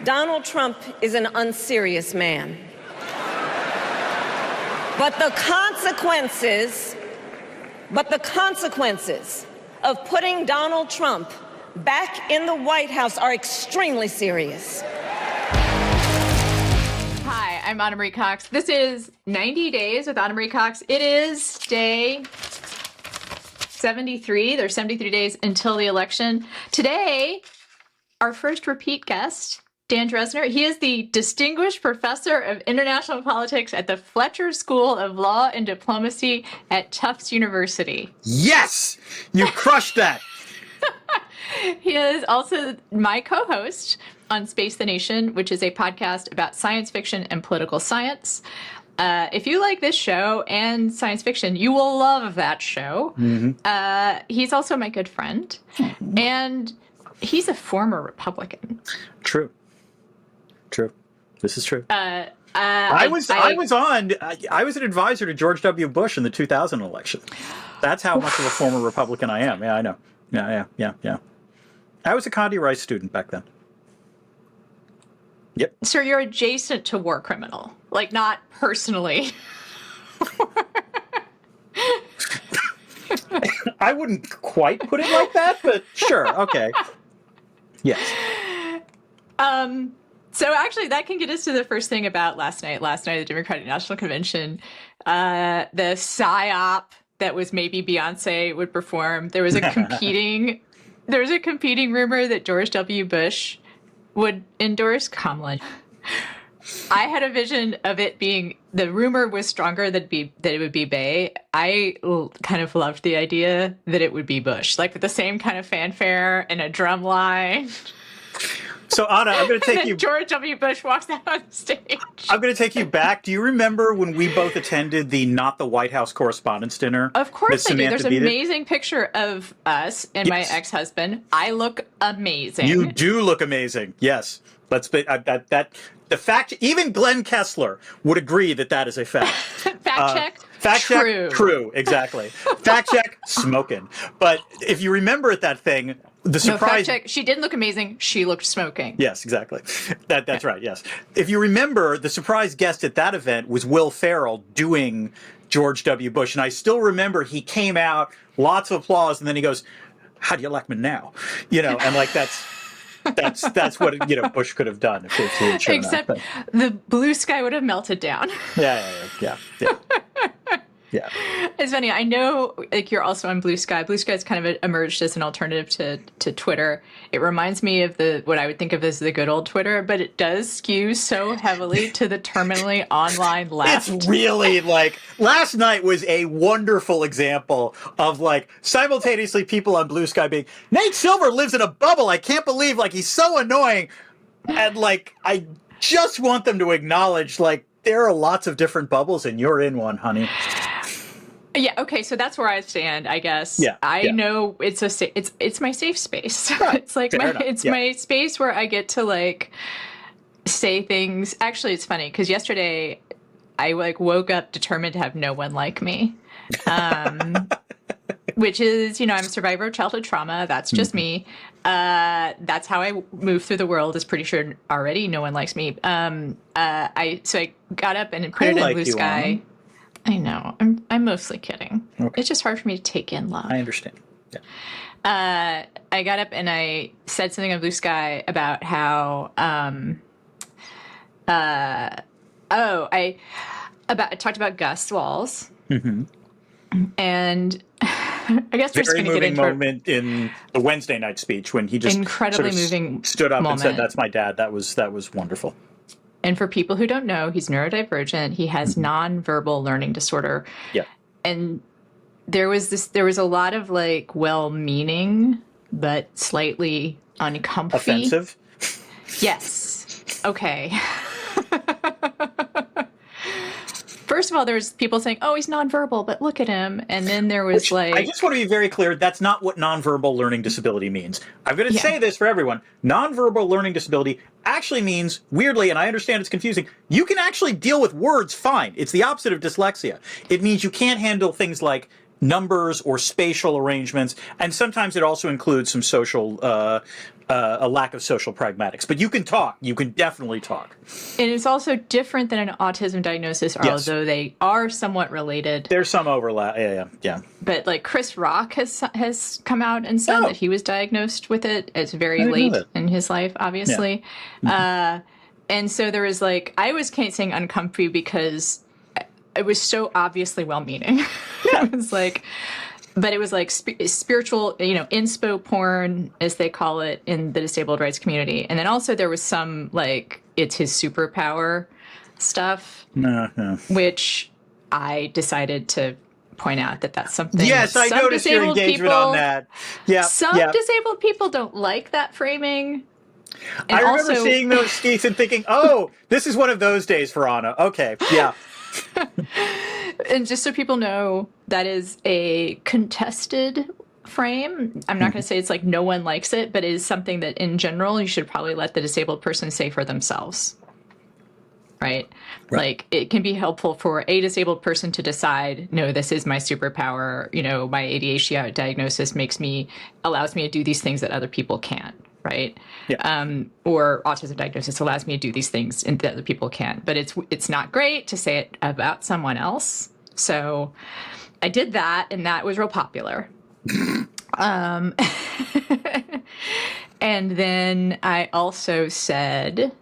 Donald Trump is an unserious man. But the consequences of putting Donald Trump back in the White House are extremely serious. Hi, I'm Ana Marie Cox. This is 90 Days with Ana Marie Cox. It is day 73. There's 73 days until the election. Today, our first repeat guest, Dan Drezner. He is the Distinguished Professor of International Politics at the Fletcher School of Law and Diplomacy at Tufts University. Yes! You crushed that! He is also my co-host on Space the Nation, which is a podcast about science fiction and political science. If you like this show and science fiction, you will love that show. Mm-hmm. He's also my good friend, and he's a former Republican. True. This is true. I was an advisor to George W. Bush in the 2000 election. That's how much of a former Republican I am. Yeah, I know. Yeah. I was a Condi Rice student back then. Yep. So you're adjacent to war criminal, like not personally. I wouldn't quite put it like that, but sure. Okay. Yes. So actually that can get us to the first thing about last night, the Democratic National Convention, the PSYOP that was maybe Beyonce would perform. There was a competing rumor that George W. Bush would endorse Kamala. I had a vision of it being, the rumor was stronger that it would be Bay. I kind of loved the idea that it would be Bush, like with the same kind of fanfare and a drum line. So Anna, I'm going to take you. George W. Bush walks out on stage. I'm going to take you back. Do you remember when we both attended the Not the White House Correspondents' Dinner? Of course I do. There's an amazing picture of us and my ex-husband. I look amazing. You do look amazing. Yes. Let's be the fact. Even Glenn Kessler would agree that is a fact. Fact check. Fact true. check. True. Exactly. Fact check. Smoking. But if you remember at that thing, the surprise. No, fact check. She didn't look amazing. She looked smoking. Yes, exactly. That's right. Yes. If you remember, the surprise guest at that event was Will Ferrell doing George W. Bush, and I still remember he came out, lots of applause, and then he goes, "How do you like me now?" And like that's what Bush could have done if he had shown Except up. The blue sky would have melted down. Yeah. Yeah. It's funny. I know, like, you're also on Blue Sky. Blue Sky's kind of emerged as an alternative to Twitter. It reminds me of what I would think of as the good old Twitter, but it does skew so heavily to the terminally online left. It's really like last night was a wonderful example of like simultaneously people on Blue Sky being Nate Silver lives in a bubble. I can't believe he's so annoying, and I just want them to acknowledge there are lots of different bubbles and you're in one, honey. Yeah. Okay. So that's where I stand, I guess. Yeah. I know it's my safe space. Right. It's like my space where I get to say things. Actually, it's funny because yesterday I woke up determined to have no one like me, which is, I'm a survivor of childhood trauma. That's just me. That's how I move through the world. Is pretty sure already no one likes me. I got up and put it in Blue Sky. I know. I'm mostly kidding. Okay. It's just hard for me to take in love. I understand. Yeah. I got up and I said something on Blue Sky about how I talked about Gus Walz. Mm-hmm. And I guess we're just going to get into very moving moment in the Wednesday night speech when he just incredibly moving stood up moment. And said, "That's my dad." That was wonderful. And for people who don't know, he's neurodivergent. He has nonverbal learning disorder. Yeah. And there was a lot of well-meaning, but slightly uncomfy. Offensive? Yes. Okay. First of all, there's people saying, "Oh, he's nonverbal, but look at him." And then there was I just want to be very clear. That's not what nonverbal learning disability means. I'm going to say this for everyone. Nonverbal learning disability actually means, weirdly, and I understand it's confusing, you can actually deal with words fine. It's the opposite of dyslexia. It means you can't handle things like numbers or spatial arrangements, and sometimes it also includes some social a lack of social pragmatics. But you can talk. You can definitely talk. And it's also different than an autism diagnosis, Yes. although they are somewhat related. There's some overlap. Yeah. But like Chris Rock has come out and said that he was diagnosed with it. It's very late in his life, obviously. Yeah. And so there was like, I was saying uncomfy because it was so obviously well-meaning. Yeah. It was like, but it was like spiritual, inspo porn, as they call it in the disabled rights community. And then also there was some like, it's his superpower stuff, which I decided to point out that's something. Yes, I noticed your engagement on that. Yeah. Some disabled people don't like that framing. And I remember seeing those skeets and thinking, oh, this is one of those days for Ana. Okay, yeah. And just so people know, that is a contested frame. I'm not going to say it's like no one likes it, but it is something that in general you should probably let the disabled person say for themselves. Right? Like it can be helpful for a disabled person to decide, no, this is my superpower. My ADHD diagnosis allows me to do these things that other people can't. Right? Yeah. Or autism diagnosis allows me to do these things that other people can't. But it's not great to say it about someone else. So I did that, and that was real popular. And then I also said,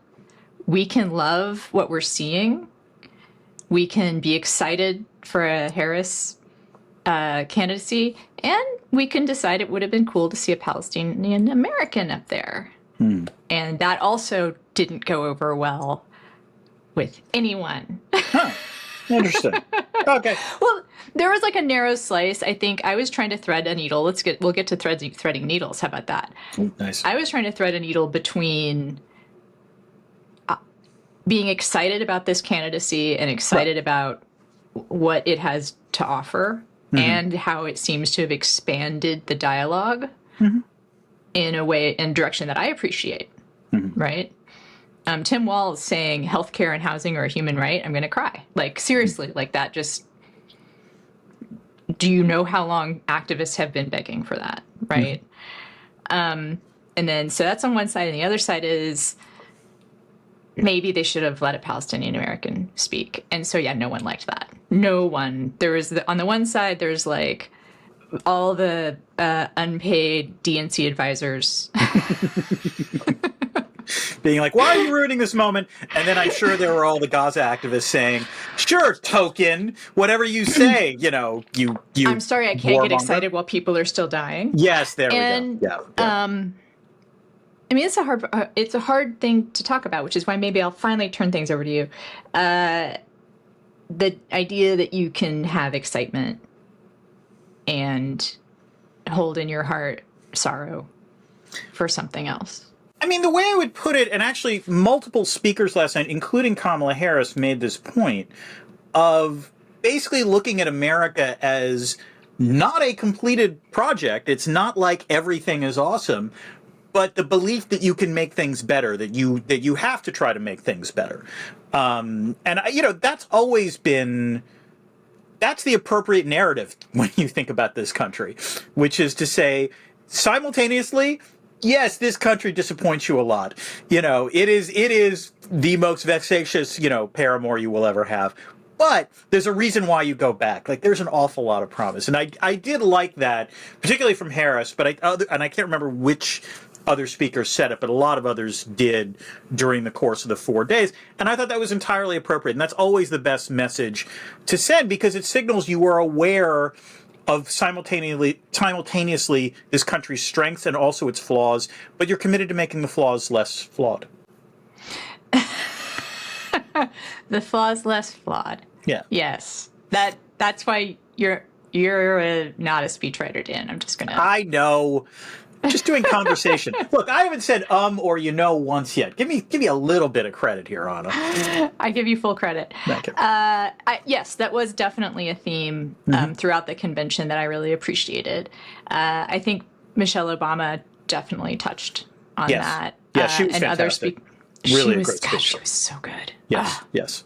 we can love what we're seeing. We can be excited for a Harris candidacy, and we can decide it would have been cool to see a Palestinian American up there. And that also didn't go over well with anyone. Interesting. Okay. Well, there was like a narrow slice. I think I was trying to thread a needle. We'll get to threading needles. How about that? Nice. I was trying to thread a needle between being excited about this candidacy and excited about what it has to offer. And how it seems to have expanded the dialogue in a direction that I appreciate, right? Tim Walz saying healthcare and housing are a human right. I'm going to cry. Like, seriously, like that just... Do you know how long activists have been begging for that, right? And then, so that's on one side. And the other side is maybe they should have let a Palestinian American speak. And so, yeah, no one liked that. No one. There was, on the one side, there's like all the unpaid DNC advisors. Being like, why are you ruining this moment? And then I'm sure there were all the Gaza activists saying, sure, token, whatever you say, you I'm sorry, I can't get excited while people are still dying. Yes, there we go. Yeah. I mean, it's a hard thing to talk about, which is why maybe I'll finally turn things over to you. The idea that you can have excitement and hold in your heart sorrow for something else. I mean, the way I would put it, and actually multiple speakers last night, including Kamala Harris, made this point of basically looking at America as not a completed project. It's not like everything is awesome, but the belief that you can make things better, that you have to try to make things better. And that's always been, that's the appropriate narrative when you think about this country, which is to say, simultaneously, yes, this country disappoints you a lot. It is the most vexatious, paramour you will ever have. But there's a reason why you go back. Like, there's an awful lot of promise. And I did like that, particularly from Harris, but I can't remember which other speakers said it, but a lot of others did during the course of the 4 days. And I thought that was entirely appropriate. And that's always the best message to send, because it signals you are aware of simultaneously this country's strengths and also its flaws, but you're committed to making the flaws less flawed. The flaws less flawed. Yeah. Yes. That's why you're not a speechwriter, Dan. I'm just gonna. I know. Just doing conversation. Look, I haven't said or once yet. Give me a little bit of credit here, Ana. I give you full credit. Thank you. Yes, that was definitely a theme throughout the convention that I really appreciated. I think Michelle Obama definitely touched on that. Yeah, she was fantastic. Really great speaker. She was so good. Yes, yes.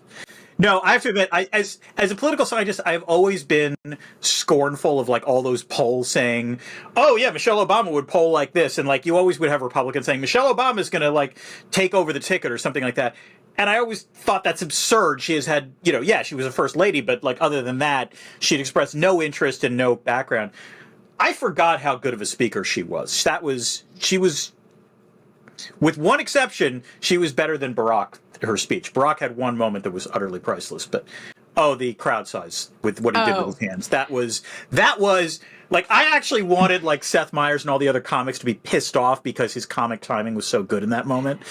No, I have to admit, as a political scientist, I've always been scornful of like all those polls saying, "Oh yeah, Michelle Obama would poll like this," and like you always would have Republicans saying Michelle Obama is going to like take over the ticket or something like that. And I always thought that's absurd. She has had, yeah, she was a first lady, but like other than that, she'd expressed no interest and no background. I forgot how good of a speaker she was. She was, with one exception, she was better than Barack. Her speech. Barack had one moment that was utterly priceless, but the crowd size with what he did with his hands. That was like, I actually wanted like Seth Meyers and all the other comics to be pissed off because his comic timing was so good in that moment.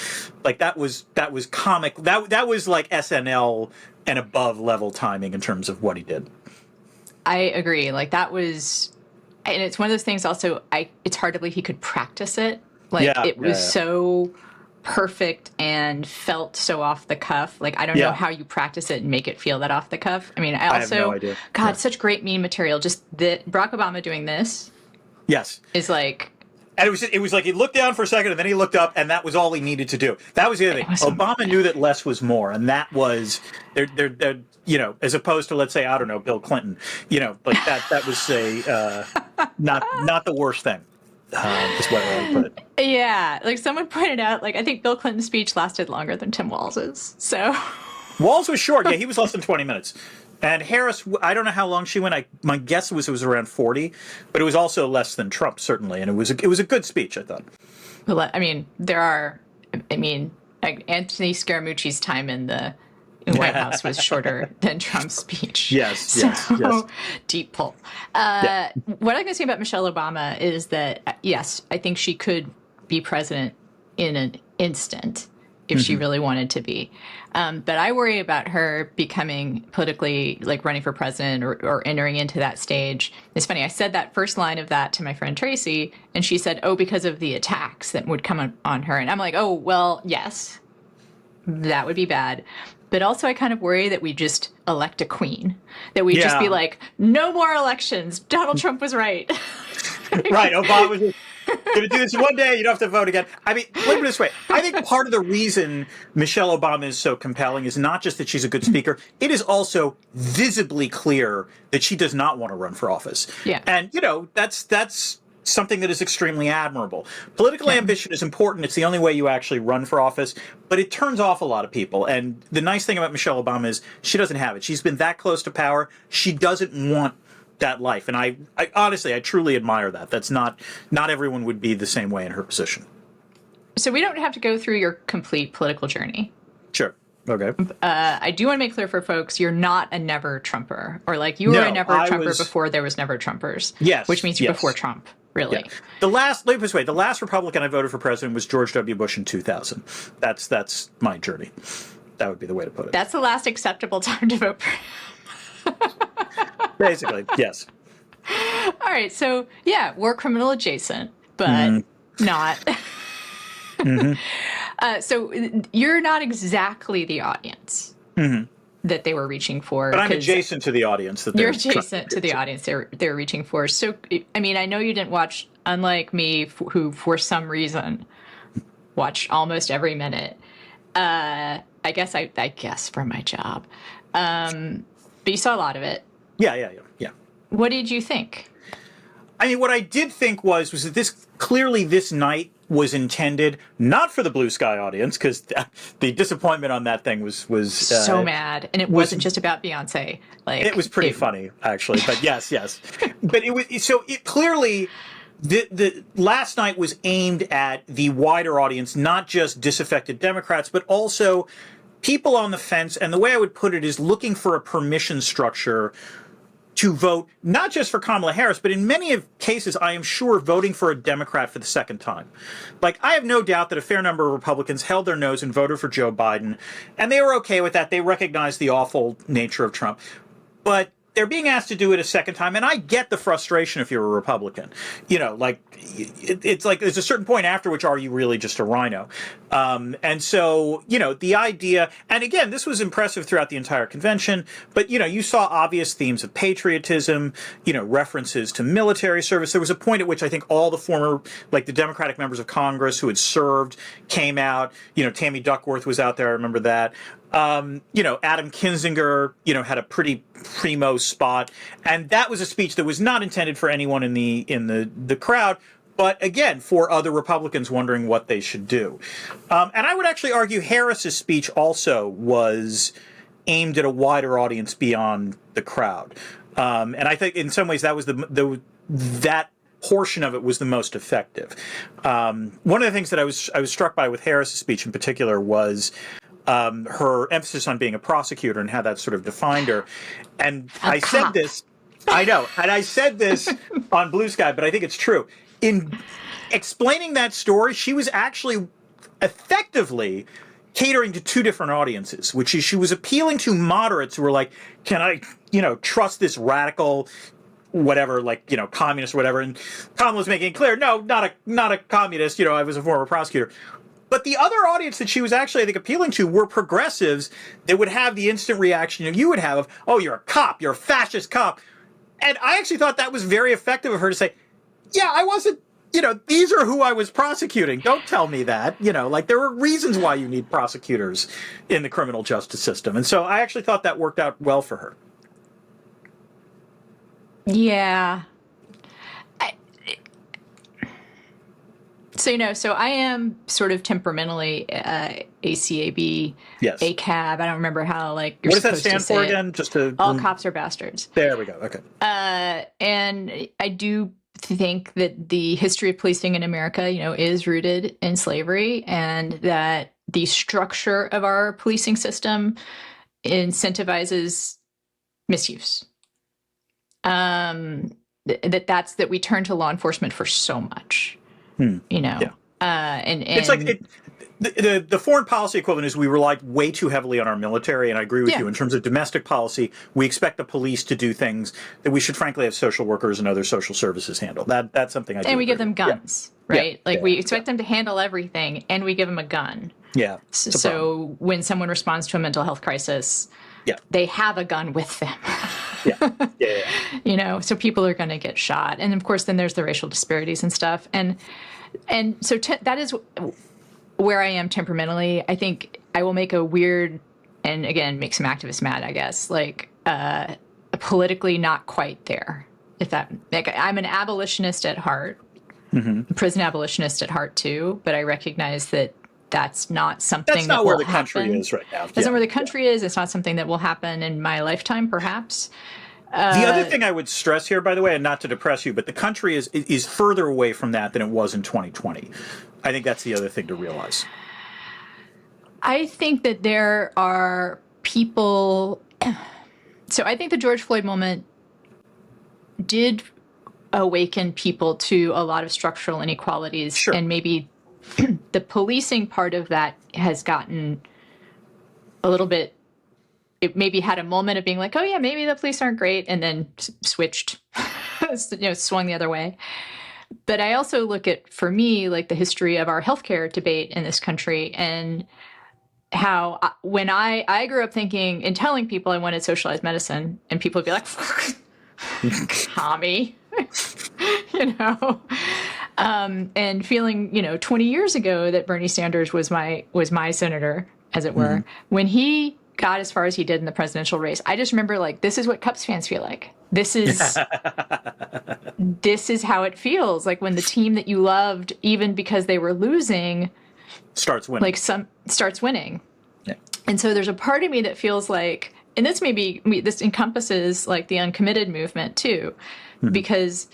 Like that was comic. That was like SNL and above level timing in terms of what he did. I agree. Like that was, and it's one of those things also, it's hard to believe he could practice it. Like it was so perfect and felt so off the cuff. Like, I don't know how you practice it and make it feel that off the cuff. I mean, I also, have no idea. God, such great meme material. Just that Barack Obama doing this. Yes. Is like. And it was like he looked down for a second and then he looked up and that was all he needed to do. That was the other thing. Obama knew that less was more. And that was, they're as opposed to, let's say, I don't know, Bill Clinton, like that was not the worst thing. Is what I would put it. Yeah, like someone pointed out, like I think Bill Clinton's speech lasted longer than Tim Walz's. So Walz was short. Yeah, he was less than 20 minutes. And Harris, I don't know how long she went. My guess was it was around 40, but it was also less than Trump, certainly. And it was a good speech, I thought. Well, I mean, like Anthony Scaramucci's time in the White House was shorter than Trump's speech. Yes. Deep pull. What I'm going to say about Michelle Obama is that, yes, I think she could be president in an instant if she really wanted to be. But I worry about her becoming politically, like running for president or entering into that stage. It's funny, I said that first line of that to my friend Tracy, and she said, because of the attacks that would come on her. And I'm like, well, yes, that would be bad. But also I kind of worry that we just elect a queen, that we just be like, no more elections. Donald Trump was right. Right. Obama was going to do this one day. You don't have to vote again. I mean, look at it this way. I think part of the reason Michelle Obama is so compelling is not just that she's a good speaker. It is also visibly clear that she does not want to run for office. Yeah. And, that's something that is extremely admirable. Political ambition is important. It's the only way you actually run for office, but it turns off a lot of people. And the nice thing about Michelle Obama is she doesn't have it. She's been that close to power. She doesn't want that life. And I honestly, I truly admire that. That's not everyone would be the same way in her position. So we don't have to go through your complete political journey. Sure. Okay. I do want to make clear for folks, you're not a never Trumper, or like you were a never Trumper before there was never Trumpers. Yes. Which means you're before Trump. Really? Yeah. Let me put it this way. The last Republican I voted for president was George W. Bush in 2000. That's my journey. That would be the way to put it. That's the last acceptable time to vote for him. Basically, yes. All right. So, war criminal adjacent, but not. So you're not exactly the audience that they were reaching for. But I'm adjacent to the audience. You're adjacent to the audience they're reaching for. So, I mean, I know you didn't watch, unlike me, who for some reason watched almost every minute. I guess for my job. But you saw a lot of it. Yeah. What did you think? I mean, what I did think was that this night was intended not for the blue sky audience, because the disappointment on that thing was so mad, and it wasn't just about Beyonce. Like it was pretty funny actually, but yes, but it clearly. The last night was aimed at the wider audience, not just disaffected Democrats, but also people on the fence. And the way I would put it is looking for a permission structure to vote, not just for Kamala Harris, but in many cases, I am sure, voting for a Democrat for the second time. Like, I have no doubt that a fair number of Republicans held their nose and voted for Joe Biden, and they were okay with that. They recognized the awful nature of Trump. But they're being asked to do it a second time, and I get the frustration if you're a Republican. It's like there's a certain point after which are you really just a rhino? And so, the idea, and again, this was impressive throughout the entire convention, but, you saw obvious themes of patriotism, references to military service. There was a point at which I think all the former, like the Democratic members of Congress who had served came out. Tammy Duckworth was out there. I remember that. Adam Kinzinger, had a pretty primo spot, and that was a speech that was not intended for anyone in the crowd, but again, for other Republicans wondering what they should do. And I would actually argue Harris's speech also was aimed at a wider audience beyond the crowd. And I think in some ways that was that portion of it was the most effective. One of the things that I was struck by with Harris's speech in particular was her emphasis on being a prosecutor and how that sort of defined her. And I said this, I know, and I said this on Blue Sky, but I think it's true. In explaining that story, she was actually effectively catering to two different audiences, which is she was appealing to moderates who were like, can I, trust this radical whatever, communist or whatever. And Kamala was making it clear, no, not a communist, I was a former prosecutor. But the other audience that she was actually, I think, appealing to were progressives that would have the instant reaction you would have of, oh, you're a cop, you're a fascist cop. And I actually thought that was very effective of her to say, yeah, I wasn't, these are who I was prosecuting. Don't tell me that. There are reasons why you need prosecutors in the criminal justice system. And so I actually thought that worked out well for her. Yeah. So I am sort of temperamentally ACAB, yes. ACAB. I don't remember how you're what does that supposed to stand for say again? Just to all cops are bastards. There we go. Okay. And I do think that the history of policing in America, is rooted in slavery, and that the structure of our policing system incentivizes misuse. That we turn to law enforcement for so much. Yeah. And it's like the foreign policy equivalent is we relied way too heavily on our military, and I agree with you. In terms of domestic policy, we expect the police to do things that we should frankly have social workers and other social services handle. That's something I do. And we agree give them guns, right? We expect them to handle everything, and we give them a gun. Yeah. So when someone responds to a mental health crisis, they have a gun with them. So people are going to get shot. And of course, then there's the racial disparities and stuff. And so that is where I am temperamentally. I think I will make a weird, and again, make some activists mad, I guess, politically not quite there. I'm an abolitionist at heart, a prison abolitionist at heart too, but I recognize that that's not something that will happen. That's not where the country is right now. That's not where the country is. It's not something that will happen in my lifetime, perhaps. The other thing I would stress here, by the way, and not to depress you, but the country is further away from that than it was in 2020. I think that's the other thing to realize. I think that there are people... So I think the George Floyd moment did awaken people to a lot of structural inequalities. Sure. And maybe the policing part of that has gotten a little bit... It maybe had a moment of being like, oh yeah, maybe the police aren't great, and then switched, swung the other way. But I also look at, for me, the history of our healthcare debate in this country, and how when I grew up thinking and telling people I wanted socialized medicine, and people would be like, commie, and feeling, 20 years ago that Bernie Sanders was my senator, as it were, when he got as far as he did in the presidential race. I just remember this is what Cubs fans feel like. This is how it feels like when the team that you loved, even because they were losing, starts winning. Starts winning. Yeah. And so there's a part of me that feels like, and this this encompasses the uncommitted movement too, because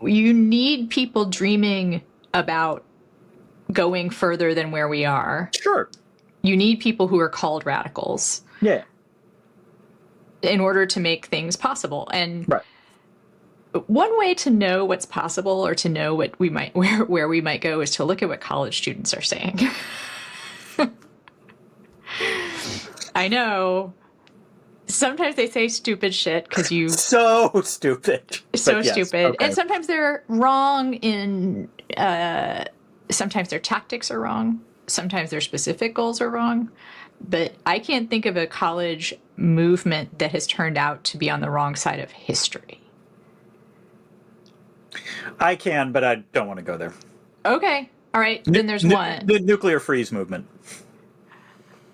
you need people dreaming about going further than where we are. Sure. You need people who are called radicals. Yeah. In order to make things possible. And right. One way to know what's possible, or to know what we might where we might go, is to look at what college students are saying. I know. Sometimes they say stupid shit because you... So stupid. Stupid. Okay. And sometimes they're wrong in... sometimes their tactics are wrong. Sometimes their specific goals are wrong. But I can't think of a college movement that has turned out to be on the wrong side of history. I can, but I don't want to go there. Okay. All right. Then there's one. The nuclear freeze movement.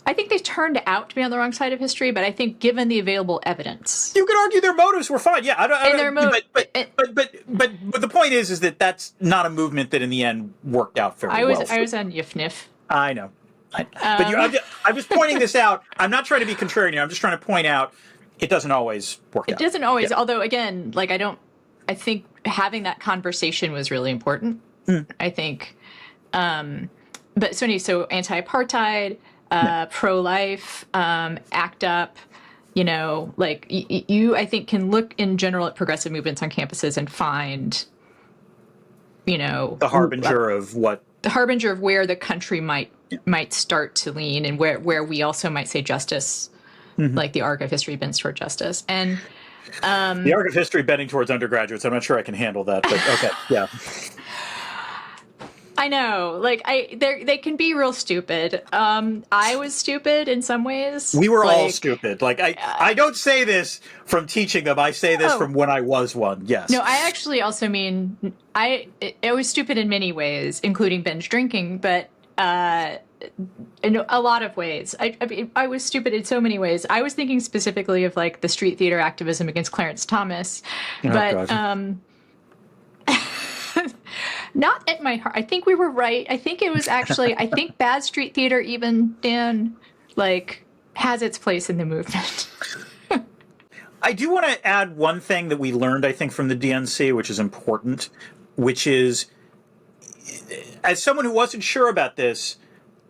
I think they turned out to be on the wrong side of history, but I think given the available evidence, you could argue their motives were fine. Yeah, but the point is that that's not a movement that in the end worked out very well. I was on Yifnif. I know. I'm just pointing this out. I'm not trying to be contrarian here. I'm just trying to point out it doesn't always work out. It doesn't always, although again, like I think having that conversation was really important. I think, but so anti-apartheid, pro-life, ACT UP, like you, I think, can look in general at progressive movements on campuses and find, the harbinger of what. The harbinger of where the country might start to lean, and where we also might say justice, like the arc of history bends toward justice. And the arc of history bending towards undergraduates, I'm not sure I can handle that, but okay, yeah. I know, like they can be real stupid. I was stupid in some ways. We were all stupid. Like I don't say this from teaching them. I say this from when I was one. Yes. No, I actually also mean I was stupid in many ways, including binge drinking, but in a lot of ways. I was stupid in so many ways. I was thinking specifically of like the street theater activism against Clarence Thomas, but not at my heart. I think we were right. I think it was actually, I think bad street theater even, Dan, like, has its place in the movement. I do want to add one thing that we learned, I think, from the DNC, which is important, which is, as someone who wasn't sure about this,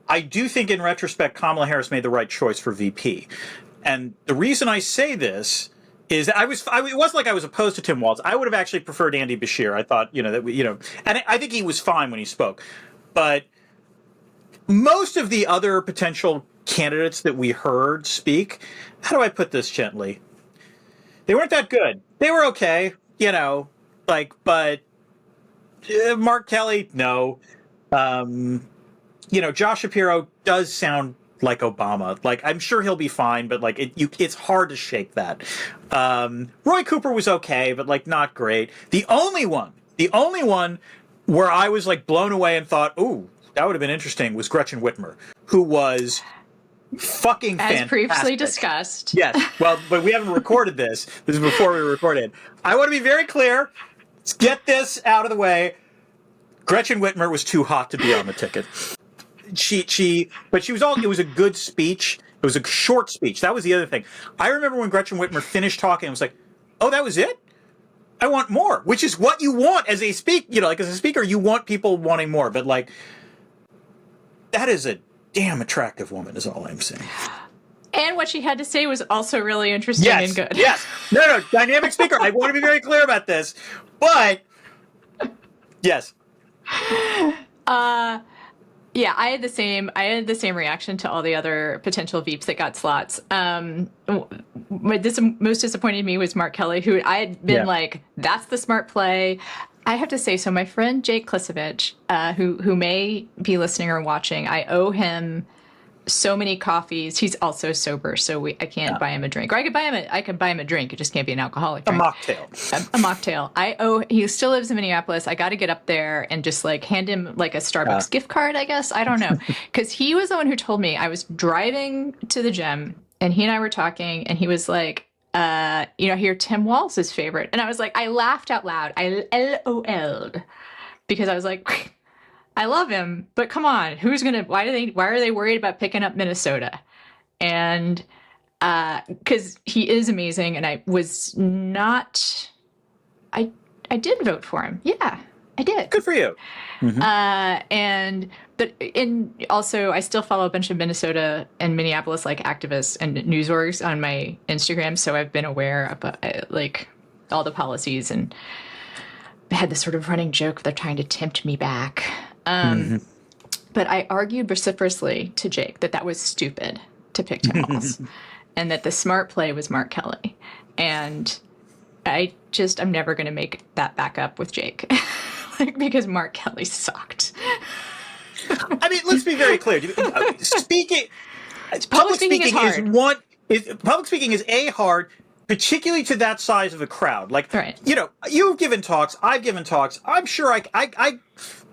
I do think in retrospect, Kamala Harris made the right choice for VP. And the reason I say this is that it wasn't like I was opposed to Tim Walz. I would have actually preferred Andy Bashir. I thought, and I think he was fine when he spoke. But most of the other potential candidates that we heard speak, how do I put this gently? They weren't that good. They were okay, but Mark Kelly, no. Josh Shapiro does sound like Obama. Like, I'm sure he'll be fine, but like it's hard to shake that. Roy Cooper was okay, but like not great. The only one where I was like blown away and thought, ooh, that would have been interesting, was Gretchen Whitmer, who was fucking fantastic. As previously discussed. Yes. Well, but we haven't recorded this. This is before we recorded. I want to be very clear. Let's get this out of the way. Gretchen Whitmer was too hot to be on the ticket. It was a good speech. It was a short speech. That was the other thing. I remember when Gretchen Whitmer finished talking, I was like, oh, that was it? I want more, which is what you want as a as a speaker, you want people wanting more. But like, that is a damn attractive woman is all I'm saying. And what she had to say was also really interesting and good. Yes. No, dynamic speaker. I want to be very clear about this, but yes. Yeah, I had the same reaction to all the other potential Veeps that got slots. What most disappointed me was Mark Kelly, who I had been like, that's the smart play. I have to say, so my friend Jake Klisevich, who may be listening or watching, I owe him so many coffees. He's also sober, so I can't buy him a drink. Or I could buy him a drink. It just can't be an alcoholic drink. A mocktail. A mocktail. He still lives in Minneapolis. I got to get up there and just like hand him like a Starbucks gift card, I guess. I don't know. Because he was the one who told me. I was driving to the gym and he and I were talking and he was like, I hear Tim Walz's favorite. And I was like, I laughed out loud. I LOL'd because I was like, I love him, but come on, why are they worried about picking up Minnesota? And because he is amazing, and I did vote for him. Yeah, I did. Good for you. Mm-hmm. Also, I still follow a bunch of Minnesota and Minneapolis like activists and news orgs on my Instagram, so I've been aware of like all the policies and had this sort of running joke they're trying to tempt me back. But I argued vociferously to Jake that was stupid to pick Tim Walz and that the smart play was Mark Kelly. And I'm never going to make that back up with Jake because Mark Kelly sucked. I mean, let's be very clear. Public speaking is hard. Public speaking is hard. particularly to that size of a crowd. Like, Right. You've given talks, I've given talks. I'm sure I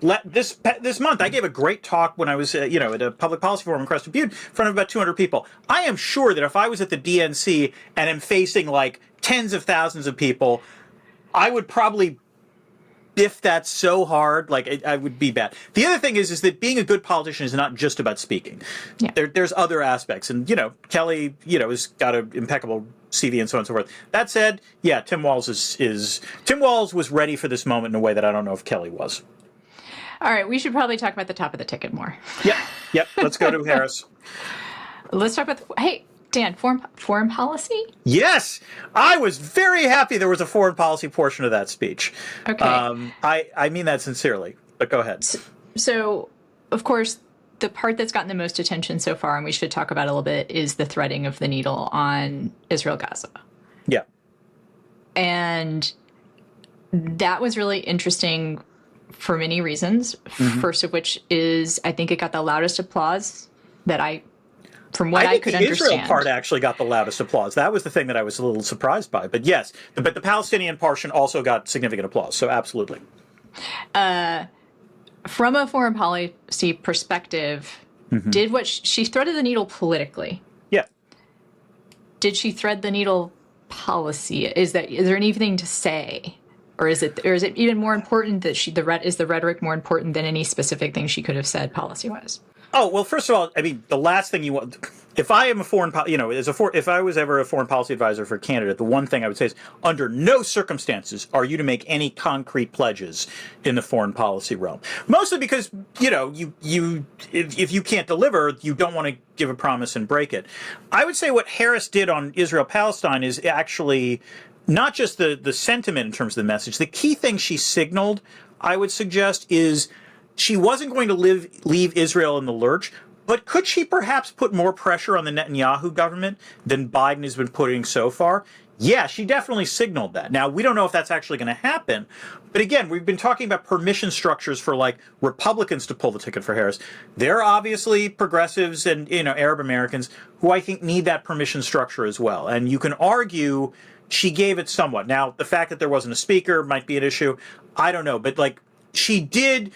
let this month, I gave a great talk when I was, at a public policy forum in Crested Butte in front of about 200 people. I am sure that if I was at the DNC and am facing like tens of thousands of people, I would probably biff that so hard, like I would be bad. The other thing is that being a good politician is not just about speaking. Yeah. There's other aspects, and Kelly, has got an impeccable CV and so on and so forth. That said, yeah, Tim Walz Tim Walz was ready for this moment in a way that I don't know if Kelly was. All right, we should probably talk about the top of the ticket more. Yep. Let's go to Harris. Let's talk about Dan, foreign policy? Yes, I was very happy there was a foreign policy portion of that speech. Okay. I mean that sincerely, but go ahead. So, of course, the part that's gotten the most attention so far, and we should talk about a little bit, is the threading of the needle on Israel-Gaza. Yeah. And that was really interesting for many reasons. Mm-hmm. First of which is, I think it got the loudest applause that from what I could understand. The Israel part actually got the loudest applause. That was the thing that I was a little surprised by. But yes, but the Palestinian portion also got significant applause. So absolutely. From a foreign policy perspective, mm-hmm. She threaded the needle politically? Yeah. Did she thread the needle policy? Is there anything to say? Or is it even more important that is the rhetoric more important than any specific thing she could have said policy-wise? Oh, well, first of all, I mean, the last thing you want, if I am if I was ever a foreign policy advisor for a candidate, the one thing I would say is, under no circumstances are you to make any concrete pledges in the foreign policy realm. Mostly because, if you can't deliver, you don't want to give a promise and break it. I would say what Harris did on Israel-Palestine is actually not just the sentiment in terms of the message. The key thing she signaled, I would suggest, is she wasn't going to leave Israel in the lurch, but could she perhaps put more pressure on the Netanyahu government than Biden has been putting so far? Yeah, she definitely signaled that. Now, we don't know if that's actually going to happen. But again, we've been talking about permission structures for like Republicans to pull the ticket for Harris. There are obviously progressives and Arab Americans who I think need that permission structure as well. And you can argue she gave it somewhat. Now, the fact that there wasn't a speaker might be an issue. I don't know. But like she did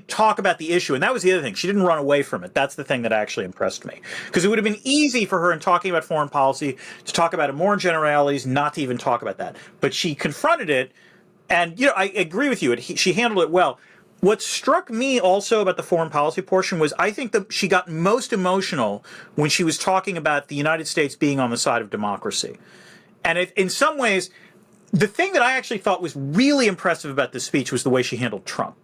talk about the issue, and that was the other thing. She didn't run away from it. That's the thing that actually impressed me. Because it would have been easy for her in talking about foreign policy to talk about it more in generalities, not to even talk about that. But she confronted it, and I agree with you. She handled it well. What struck me also about the foreign policy portion was I think that she got most emotional when she was talking about the United States being on the side of democracy. And in some ways, the thing that I actually thought was really impressive about this speech was the way she handled Trump.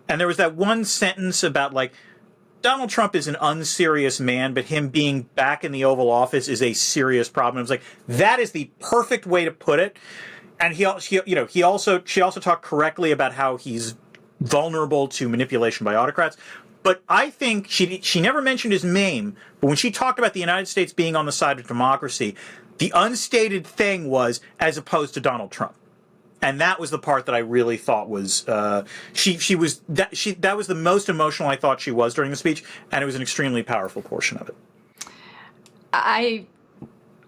And there was that one sentence about like, Donald Trump is an unserious man, but him being back in the Oval Office is a serious problem. It was like, that is the perfect way to put it. And she also talked correctly about how he's vulnerable to manipulation by autocrats. But I think she never mentioned his name, but when she talked about the United States being on the side of democracy, the unstated thing was as opposed to Donald Trump. And that was the part that I really thought was that was the most emotional I thought she was during the speech, and it was an extremely powerful portion of it.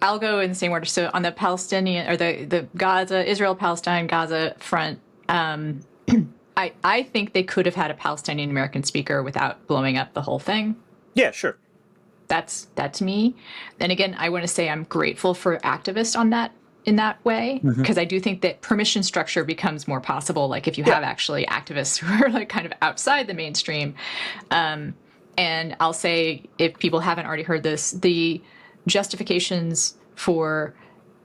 I'll go in the same order. So on the Palestinian or the Gaza, Israel-Palestine Gaza front, I think they could have had a Palestinian American speaker without blowing up the whole thing. Yeah, sure. That's me. And again, I want to say I'm grateful for activists on that. In that way, because I do think that permission structure becomes more possible. Like if you have actually activists who are like kind of outside the mainstream. And I'll say, if people haven't already heard this, the justifications for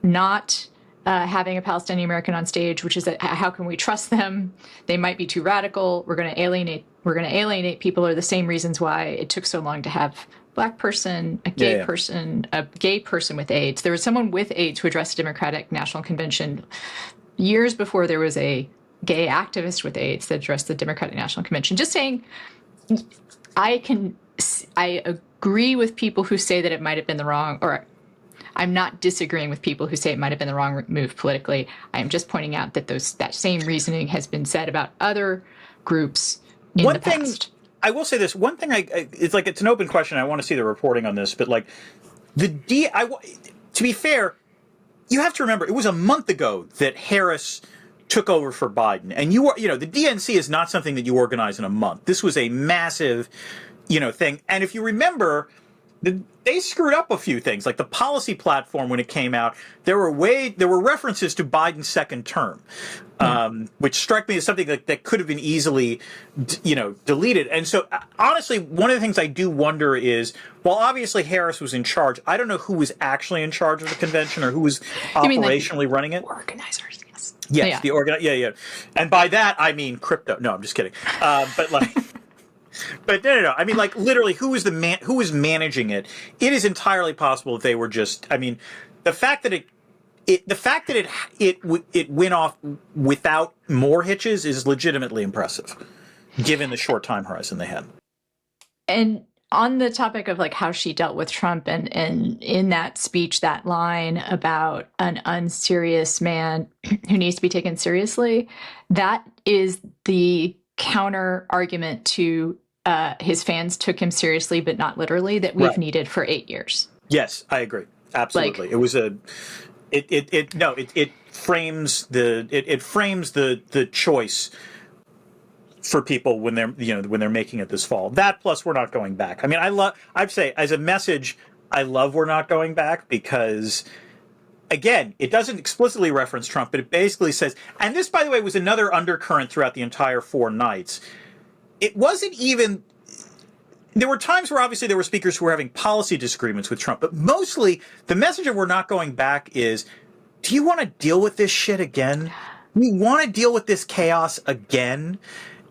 not having a Palestinian American on stage, which is that how can we trust them? They might be too radical. We're going to alienate people, are the same reasons why it took so long to have Black person, a gay person, a gay person with AIDS. There was someone with AIDS who addressed a Democratic National Convention years before there was a gay activist with AIDS that addressed the Democratic National Convention. Just saying, I agree with people who say that it might have been the wrong, or I'm not disagreeing with people who say it might have been the wrong move politically. I am just pointing out that that same reasoning has been said about other groups in the past. I will say this one thing. It's an open question. I want to see the reporting on this, but like to to be fair, you have to remember, it was a month ago that Harris took over for Biden. And the DNC is not something that you organize in a month. This was a massive, thing. And if you remember, they screwed up a few things, like the policy platform when it came out. There were references to Biden's second term, which struck me as something that could have been easily, deleted. And so, honestly, one of the things I do wonder is, while obviously Harris was in charge, I don't know who was actually in charge of the convention or who was operationally running it. Organizers, yes. Yes, yeah. And by that I mean crypto. No, I'm just kidding. But no. I mean, like, literally, who was managing it? It is entirely possible that they were just. I mean, the fact that it went off without more hitches is legitimately impressive, given the short time horizon they had. And on the topic of like how she dealt with Trump, and in that speech, that line about an unserious man who needs to be taken seriously, that is the counter argument to his fans took him seriously, but not literally, that we've needed for 8 years. Yes, I agree. Absolutely. It was it frames the choice for people when they're making it this fall. That plus we're not going back. I mean, I'd say as a message, I love we're not going back because, again, it doesn't explicitly reference Trump, but it basically says, and this, by the way, was another undercurrent throughout the entire 4 nights. It wasn't even, there were times where obviously there were speakers who were having policy disagreements with Trump, but mostly the message of we're not going back is, do you want to deal with this shit again? We want to deal with this chaos again?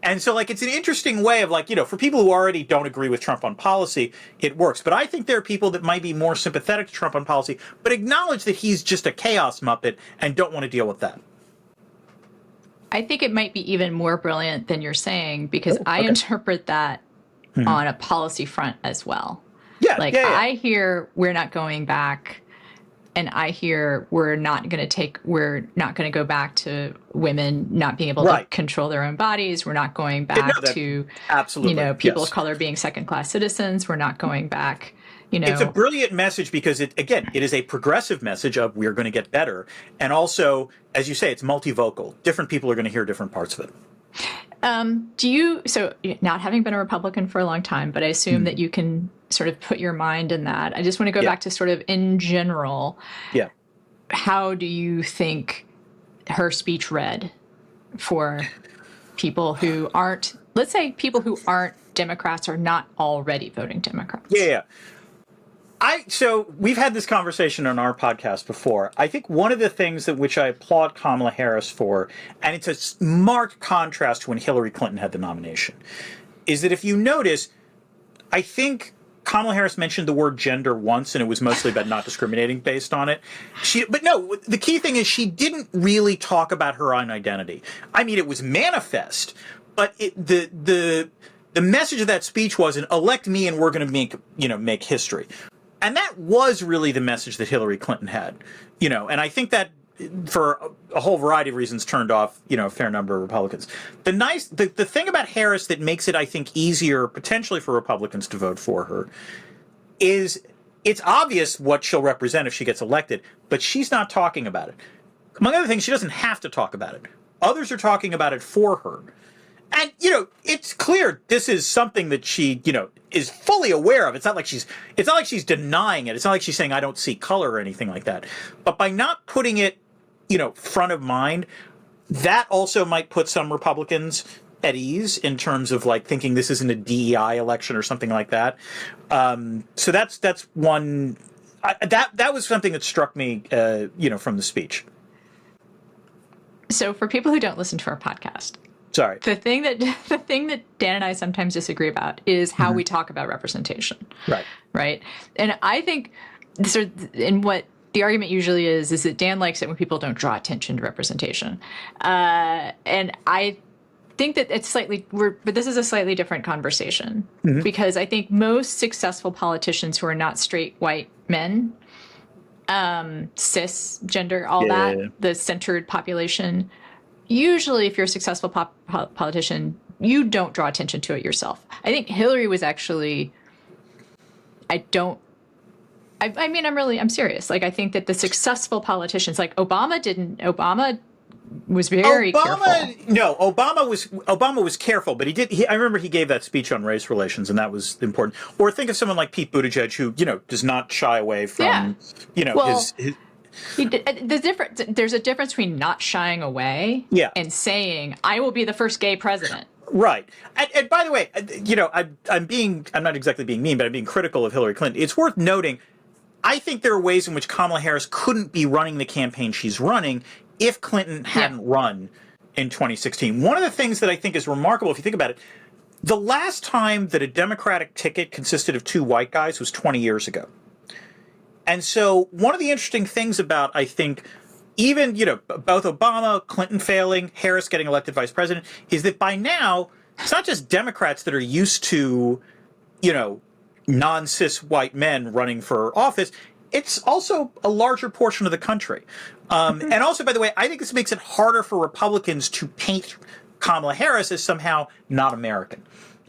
And so, like, it's an interesting way of, like, for people who already don't agree with Trump on policy, it works. But I think there are people that might be more sympathetic to Trump on policy, but acknowledge that he's just a chaos muppet and don't want to deal with that. I think it might be even more brilliant than you're saying, because I interpret that on a policy front as well. I hear we're not going back, and I hear we're not going to go back to women not being able to control their own bodies. We're not going back to people of color being second-class citizens. We're not going back. It's a brilliant message because it is a progressive message of we're going to get better. And also, as you say, it's multivocal. Different people are going to hear different parts of it. So not having been a Republican for a long time, but I assume that you can sort of put your mind in that. I just want to go back to sort of in general. Yeah. How do you think her speech read for people who aren't, let's say people who aren't Democrats or not already voting Democrats? Yeah. So we've had this conversation on our podcast before. I think one of the things which I applaud Kamala Harris for, and it's a marked contrast to when Hillary Clinton had the nomination, is that if you notice, I think Kamala Harris mentioned the word gender once, and it was mostly about not discriminating based on it. But no, the key thing is she didn't really talk about her own identity. I mean, it was manifest, but the message of that speech wasn't elect me and we're going to make history. And that was really the message that Hillary Clinton had, and I think that for a whole variety of reasons turned off, a fair number of Republicans. The thing about Harris that makes it, I think, easier potentially for Republicans to vote for her is it's obvious what she'll represent if she gets elected, but she's not talking about it. Among other things, she doesn't have to talk about it. Others are talking about it for her. And, it's clear this is something that she, is fully aware of. It's not like she's denying it. It's not like she's saying, I don't see color or anything like that. But by not putting it, front of mind, that also might put some Republicans at ease in terms of like thinking this isn't a DEI election or something like that. So that's one, that was something that struck me, from the speech. So for people who don't listen to our podcast, sorry. The thing that Dan and I sometimes disagree about is how we talk about representation. Right. And I think what the argument usually is that Dan likes it when people don't draw attention to representation. And I think that it's but this is a slightly different conversation because I think most successful politicians who are not straight white men, cis, gender, the centered population, usually, if you're a successful politician, you don't draw attention to it yourself. I think Hillary was actually, I mean, I'm serious. Like, I think that the successful politicians, like Obama was very careful. No, Obama was careful, but I remember he gave that speech on race relations, and that was important. Or think of someone like Pete Buttigieg, who does not shy away from his. There's a difference between not shying away and saying, "I will be the first gay president." Right. And by the way, I'm not exactly being mean, but I'm being critical of Hillary Clinton. It's worth noting, I think there are ways in which Kamala Harris couldn't be running the campaign she's running if Clinton hadn't run in 2016. One of the things that I think is remarkable, if you think about it, the last time that a Democratic ticket consisted of two white guys was 20 years ago. And so one of the interesting things about, I think, even, both Obama, Clinton failing, Harris getting elected vice president, is that by now, it's not just Democrats that are used to, non-cis white men running for office. It's also a larger portion of the country. And also, by the way, I think this makes it harder for Republicans to paint Kamala Harris as somehow not American,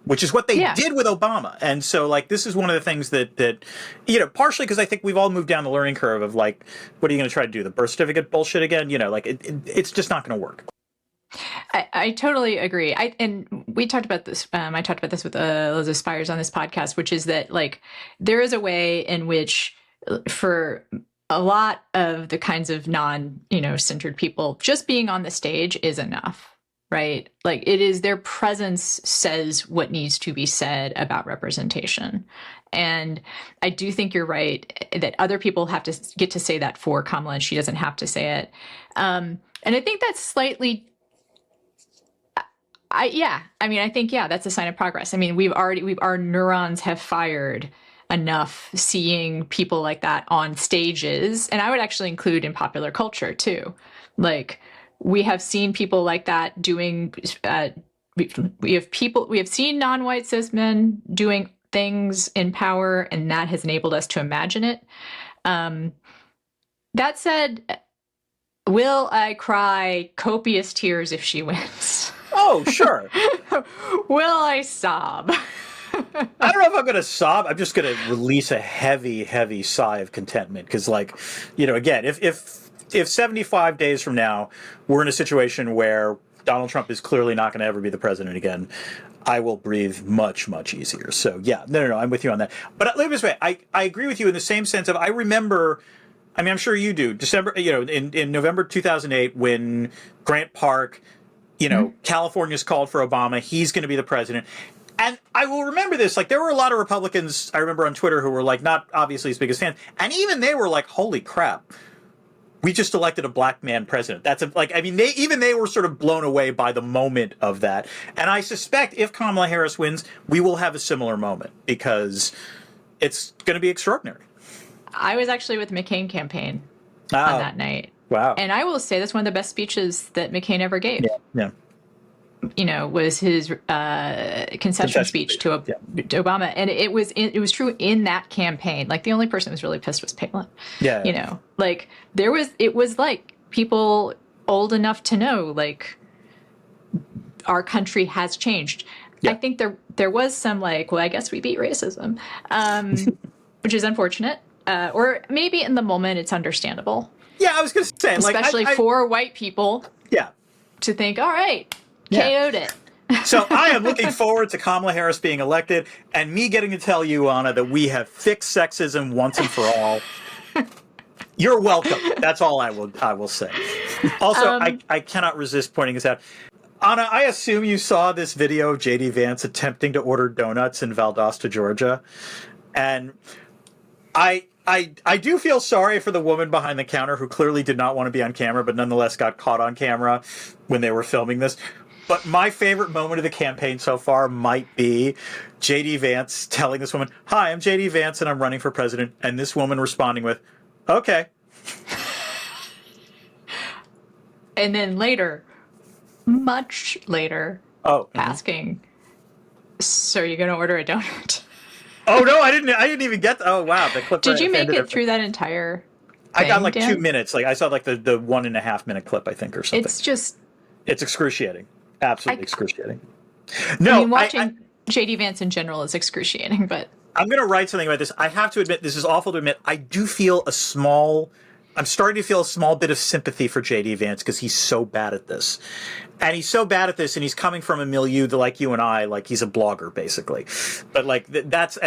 which is what they did with Obama. And so, this is one of the things that partially because I think we've all moved down the learning curve of, what are you going to try to do? The birth certificate bullshit again? It's just not going to work. I totally agree. And we talked about this. I talked about this with Elizabeth Spires on this podcast, which is that, there is a way in which, for a lot of the kinds of centered people, just being on the stage is enough, right? It is their presence says what needs to be said about representation. And I do think you're right that other people have to get to say that for Kamala, and she doesn't have to say it. And I think that's slightly, I think that's a sign of progress. I mean, our neurons have fired enough seeing people like that on stages, and I would actually include in popular culture too. We have seen people like that doing. We have seen non-white cis men doing things in power, and that has enabled us to imagine it. That said, will I cry copious tears if she wins? Oh, sure. Will I sob? I don't know if I'm going to sob. I'm just going to release a heavy, heavy sigh of contentment. Because, again, if 75 days from now we're in a situation where Donald Trump is clearly not going to ever be the president again, I will breathe much, much easier. So, no, I'm with you on that. But let me this way. I agree with you in the same sense of, I remember, I'm sure you do, December, in November 2008 when Grant Park, California's called for Obama. He's going to be the president. And I will remember this, there were a lot of Republicans, I remember on Twitter, who were not obviously his biggest fans. And even they were holy crap, we just elected a black man president. That's they were sort of blown away by the moment of that. And I suspect if Kamala Harris wins, we will have a similar moment because it's going to be extraordinary. I was actually with the McCain campaign on that night. Wow. And I will say that's one of the best speeches that McCain ever gave. Yeah. Was his concession speech to Obama. And it was true in that campaign. The only person who was really pissed was Palin. Yeah. It was people old enough to know, our country has changed. Yeah. I think there was some I guess we beat racism, which is unfortunate. Or maybe in the moment it's understandable. Yeah, I was going to say. Especially for white people. Yeah. To think, all right, KO'd it. So I am looking forward to Kamala Harris being elected and me getting to tell you, Anna, that we have fixed sexism once and for all. You're welcome. That's all I will say. Also, I cannot resist pointing this out. Anna, I assume you saw this video of J.D. Vance attempting to order donuts in Valdosta, Georgia. And I do feel sorry for the woman behind the counter who clearly did not want to be on camera, but nonetheless got caught on camera when they were filming this. But my favorite moment of the campaign so far might be J.D. Vance telling this woman, "Hi, I'm J.D. Vance and I'm running for president." And this woman responding with, "Okay." And then later, much later, asking, "So are you going to order a donut?" Oh no, I didn't even get. Oh wow, the clip. Did you make it through that entire thing, I got Dan? 2 minutes. I saw the 1.5 minute clip, I think, or something. It's excruciating. Absolutely excruciating. No, watching J.D. Vance in general is excruciating, but I'm going to write something about this. I have to admit, this is awful to admit. I do feel I'm starting to feel a small bit of sympathy for J.D. Vance because he's so bad at this. And he's so bad at this, and he's coming from a milieu that, like you and I, like he's a blogger, basically. But like that's,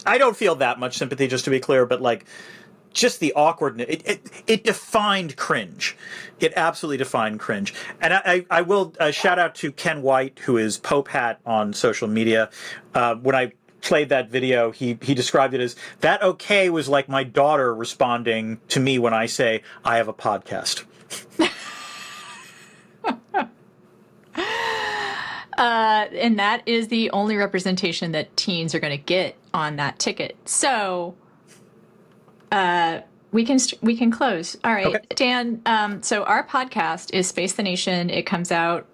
I don't feel that much sympathy, just to be clear, but like, just the awkwardness. It defined cringe. It absolutely defined cringe. And I will shout out to Ken White, who is Pope Hat on social media. When I played that video, he described it as, that okay was like my daughter responding to me when I say, I have a podcast. And that is the only representation that teens are going to get on that ticket. So we can close. All right, okay. Dan. So our podcast is Space the Nation. It comes out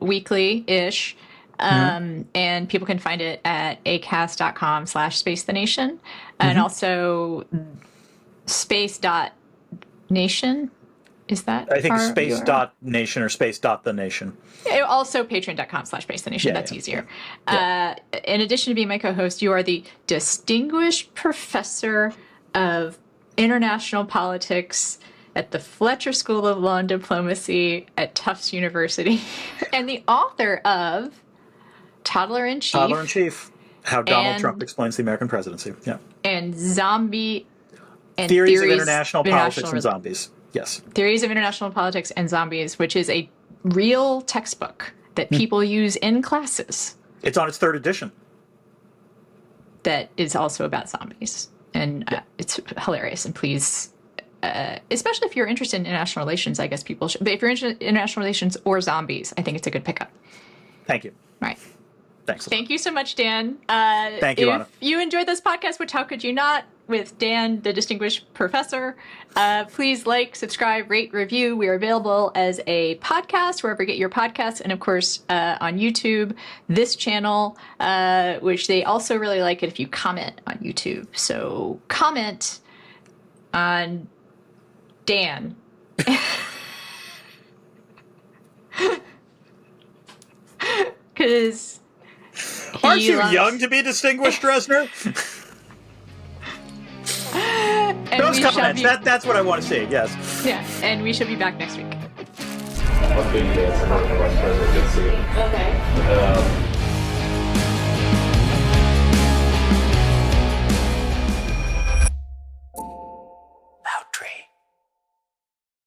weekly-ish. And people can find it at acast.com/spacethenation, and also space.nation. Is that? I think space.nation or space.thenation. Also patreon.com/spacethenation. That's easier. Yeah. In addition to being my co-host, you are the Distinguished Professor of International Politics at the Fletcher School of Law and Diplomacy at Tufts University, and the author of Toddler-in-Chief. Toddler-in-Chief. How Donald Trump explains the American presidency. Yeah. And Zombie... and Theories of International Politics and Zombies. Yes. Theories of International Politics and Zombies, which is a real textbook that people use in classes. It's on its 3rd edition. That is also about zombies. And it's hilarious. And please... especially if you're interested in international relations, I guess people should. But if you're interested in international relations or zombies, I think it's a good pickup. Thank you. Right. Thanks. Thank you so much, Dan. Thank you, Anna. If you enjoyed this podcast, which how could you not, with Dan, the Distinguished Professor, please like, subscribe, rate, review. We are available as a podcast wherever you get your podcasts, and of course on YouTube. This channel, which they also really like it if you comment on YouTube. So comment on Dan. Because aren't you young to be distinguished, Drezner? Those comments. That's what I want to see. Yes. Yeah, and we should be back next week. Okay.